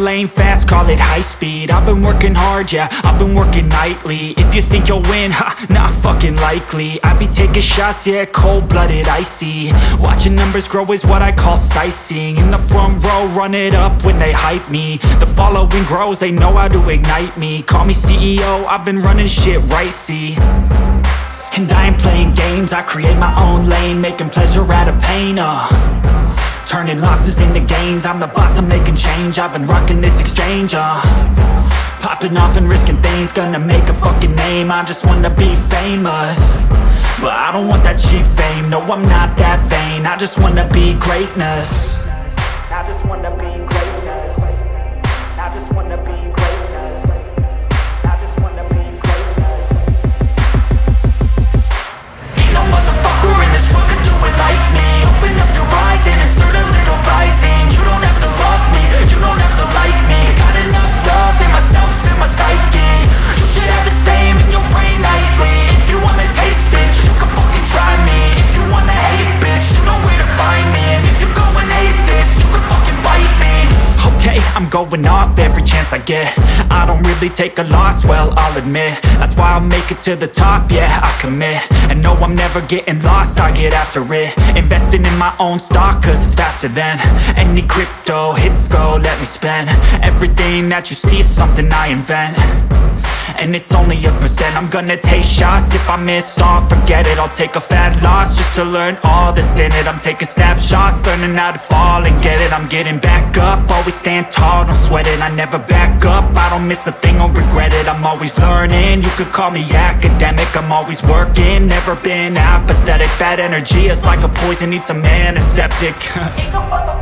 lane fast, call it high speed. I've been working hard, yeah, I've been working nightly. If you think you'll win, ha, not fucking likely. I be taking shots, yeah, cold-blooded, icy. Watching numbers grow is what I call sightseeing. In the front row, run it up when they hype me. The following grows, they know how to ignite me. Call me CEO, I've been running shit right, see. And I ain't playing games, I create my own lane, making pleasure out of pain, turning losses into gains. I'm the boss, I'm making change. I've been rocking this exchange, popping off and risking things. Gonna make a fucking name, I just wanna be famous. But I don't want that cheap fame, no I'm not that vain. I just wanna be greatness. I just wanna be greatness. I just wanna be greatness. I just wanna be greatness. Ain't no motherfucker in this world could do it like me. Open up your eyes and insert a little rising. You don't have to love me, you don't have to like me. Got enough love in myself and my psyche. You should have the same in your brain nightly. If you wanna taste, bitch, you can fucking try me. If you wanna hate, bitch, you know where to find me. And if you go and hate this, you can fucking bite me. Okay, I'm going off every chance I get. I don't really take a loss, well, I'll admit. That's why I'll make it to the top, yeah, I commit. And no, I'm never getting lost, I get after it. Investing in my own stock, cause it's faster than any crypto hits go, let me spend. Everything that you see is something I invent, and it's only a percent. I'm gonna take shots, if I miss all, forget it. I'll take a fat loss just to learn all that's in it. I'm taking snapshots, learning how to fall and get it. I'm getting back up, always stand tall, don't sweat it. I never back up, I don't miss a thing or regret it. I'm always learning, you could call me academic. I'm always working, never been apathetic. Bad energy is like a poison, needs some antiseptic. Ain't no